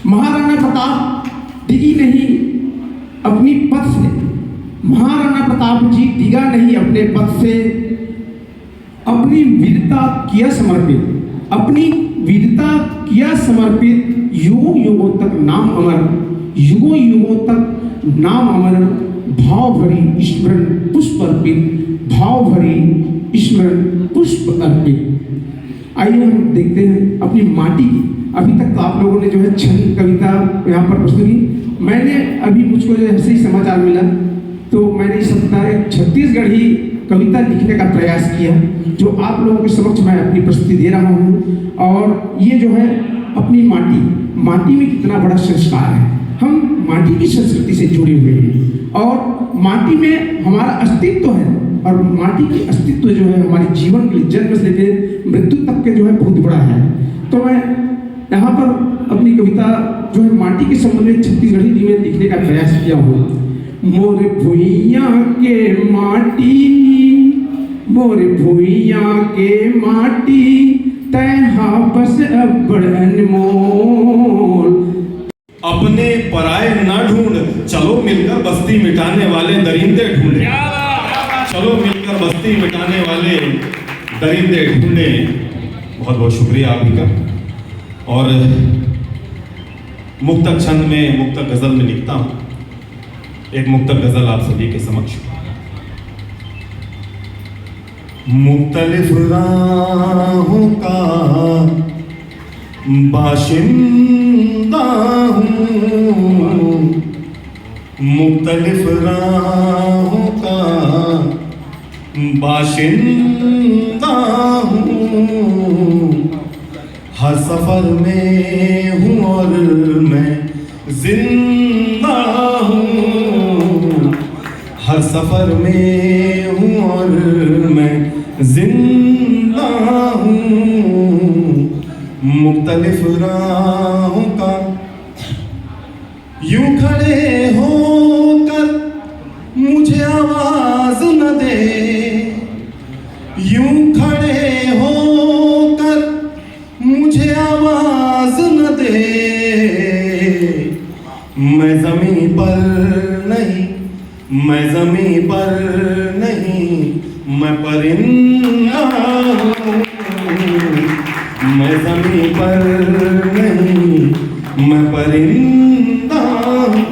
महाराणा प्रताप डिगी नहीं अपनी पद से, महाराणा प्रताप जी डिगा नहीं अपने पद से, अपनी वीरता किया समर्पित, अपनी वीरता किया समर्पित, युगों युगों तक नाम अमर, युगों युगों तक नाम अमर, भाव भरी स्मरण पुष्प अर्पित, भाव भरी स्मरण पुष्प अर्पित। आइए हम देखते हैं अपनी माटी की। अभी तक तो आप लोगों ने जो है छंद कविता यहाँ पर प्रस्तुत की। मैंने अभी मुझको जो ऐसे ही समाचार मिला तो मैंने इस सप्ताह छत्तीसगढ़ी कविता लिखने का प्रयास किया, जो आप लोगों के समक्ष मैं अपनी प्रस्तुति दे रहा हूँ। और ये जो है अपनी माटी में कितना बड़ा संस्कार है। हम माटी की संस्कृति से जुड़े हुए हैं और माटी में हमारा अस्तित्व है, और माटी की अस्तित्व जो है हमारे जीवन के लिए जन्म से लेकर मृत्यु तक के जो है बहुत बड़ा है। तो मैं यहाँ पर अपनी कविता जो है माटी के संबंध में छत्तीसगढ़ी में लिखने का प्रयास किया हूँ। मोर भुइया के माटी, मोर भुइया के माटी, तैहा बस अब्बड़ अनमोल। अपने पराए ना ढूंढ, चलो मिलकर बस्ती मिटाने वाले दरिंदे ढूंढे। चलो मिलकर बस्ती मिटाने वाले दरिंदे ढूंढे। बहुत बहुत शुक्रिया आप ही का। और मुक्तक छंद में, मुक्तक गजल में लिखता हूं। एक मुक्तक गजल आप सभी के समक्ष। मुख्तलिफ राहों का बाशिंदा हूँ, मुख्तलिफ राहों का बाशिंदा हूँ। हर सफर में हूँ और मैं जिंदा हूँ, हर सफर में हूँ और मैं जिंदा हूँ। मुख्तलिफ राहों का यूं खड़े होकर मुझे आवाज न दे, यूं खड़े होकर मुझे आवाज न दे। मैं ज़मीं पर नहीं, मैं ज़मीं पर नहीं, मैं परिंदा हूँ। मैं ज़मीं पर नहीं, मैं परिंदा हूँ।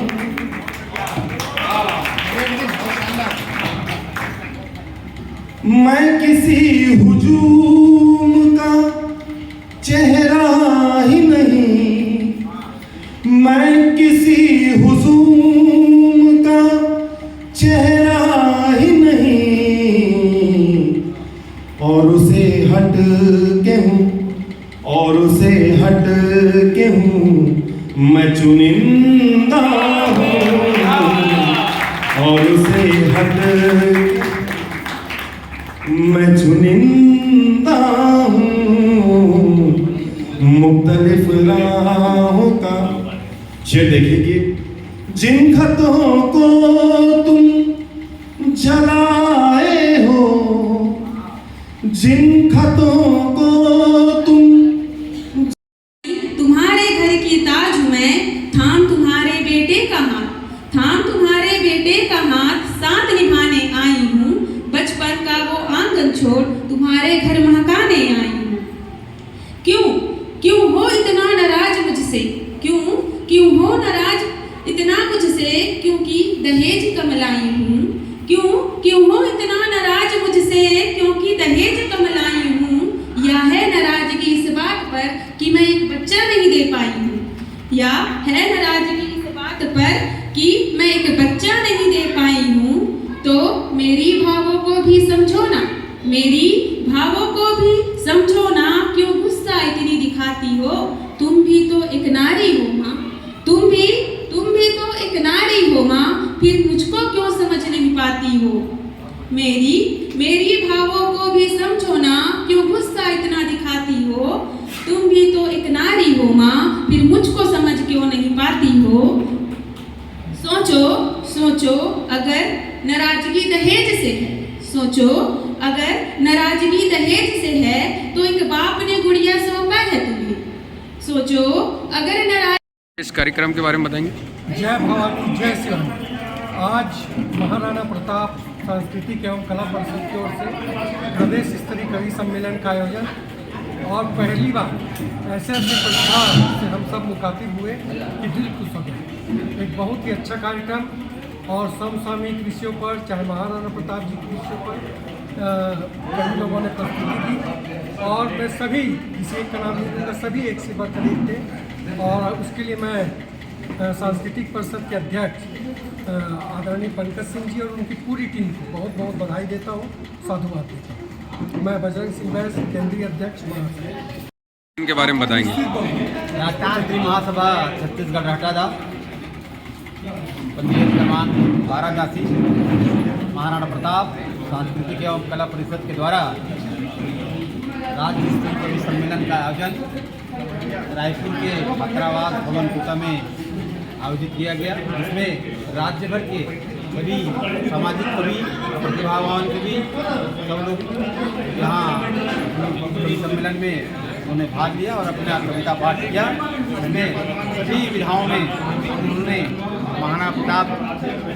मैं किसी हुजूम का चेहरा ही नहीं, मैं किसी हुजूम का चेहरा ही नहीं, और उसे हट के हूँ, और उसे हट के हूँ मैं चुनिंदा हूँ, और उसे हट मैं चुनिंदा हूँ। मुख्तलिफ राहों का शेर देखिए कि जिन खतों को तुम जलाए हो, जिन खतों को तुम, तुम्हारे घर की ताज मैं, थाम तुम्हारे बेटे का हाथ, थाम तुम्हारे बेटे का हाथ, साथ निभाने आई हूँ। बचपन का वो आंगन छोड़ तुम्हारे घर महकाने आई हूँ। क्यों क्यों हो इतना नाराज मुझसे, क्यों क्यों हो नाराज इतना मुझसे, क्योंकि दहेज कम लाई हूँ। क्यों क्यों हो इतना नाराज मुझसे, क्योंकि दहेज कम लाई हूँ। या है नाराजगी इस बात पर कि मैं एक बच्चा नहीं दे पाई हूँ, या है नाराजगी इस बात पर कि मैं एक बच्चा नहीं दे पाई हूँ। तो मेरी भावों को भी समझो ना, मेरी भावों को भी समझो ना। क्यों गुस्सा इतनी दिखाती हो, तुम भी तो एक नारी हो माँ, तुम भी तो एक नारी हो माँ, फिर मुझको क्यों समझ नहीं पाती हो। मेरी भावों को भी समझो ना, क्यों गुस्सा इतना दिखाती हो, तुम भी तो एक नारी हो माँ, फिर मुझको समझ क्यों नहीं पाती हो। सोचो अगर नाराजगी दहेज से है, सोचो अगर नाराजगी दहेज से है तो एक बाप ने गुड़िया सौंपा है तुम्हें। सोचो अगर नारायण इस कार्यक्रम के बारे में बताएंगे। जय भवानी जय श्री राम। आज महाराणा प्रताप सांस्कृतिक एवं कला परिषद की ओर से प्रदेश स्तरीय कवि सम्मेलन का आयोजन, और पहली बार ऐसे प्रतिभाग से हम सब मुखातिब हुए कि दिल खुश हो गया। एक बहुत ही अच्छा कार्यक्रम, और समसामयिक विषयों पर, चाहे महाराणा प्रताप जी के विषयों पर कई लोगों ने प्रस्तुति दी, और मैं सभी, किसी एक का नाम नहीं दूंगा, सभी एक से बढ़कर एक थे। और उसके लिए मैं सांस्कृतिक परिषद के अध्यक्ष आदरणीय पंकज सिंह जी और उनकी पूरी टीम को बहुत बहुत बधाई देता हूँ, साधुवाद देता हूँ। मैं बजरंग सिंह बैस, केंद्रीय अध्यक्ष महासभा। इनके बारे में बताएंगे। राष्ट्रीय महासभा छत्तीसगढ़ रहटादा पंचायत क्रमांक 12 महाराणा प्रताप सांस्कृतिक एवं कला परिषद के द्वारा राज्य स्तरीय कवि सम्मेलन का आयोजन रायपुर के छात्रावास भवन कोटा में आयोजित किया गया, जिसमें राज्य भर के सभी सामाजिक कवि, प्रतिभावान कवि सब लोग यहाँ कवि सम्मेलन में उन्होंने भाग लिया और अपना कविता पाठ किया। इसमें सभी विधाओं में उन्होंने महाराणा प्रताप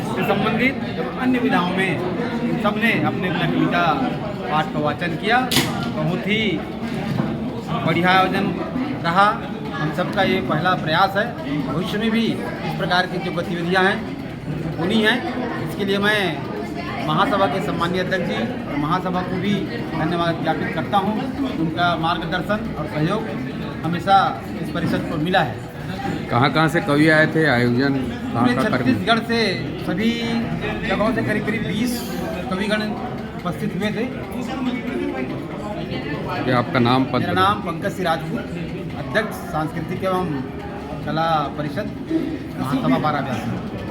से संबंधित अन्य विधाओं में सबने अपने अपना कविता पाठ का वाचन किया। बहुत ही बढ़िया आयोजन रहा। हम सबका ये पहला प्रयास है, भविष्य में भी इस प्रकार की जो गतिविधियाँ हैं होनी हैं। इसके लिए मैं महासभा के सम्मानीय अध्यक्ष जी और महासभा को भी धन्यवाद ज्ञापित करता हूँ। उनका मार्गदर्शन और सहयोग हमेशा इस परिषद को मिला है। कहाँ से कवि आए थे, आयोजन पूरे छत्तीसगढ़ से सभी जगहों से करीब करीब 20 कविगण उपस्थित हुए थे। क्या आपका नाम पद? मेरा नाम पंकज सिंह राजपूत, अध्यक्ष सांस्कृतिक एवं कला परिषद महासभा 12।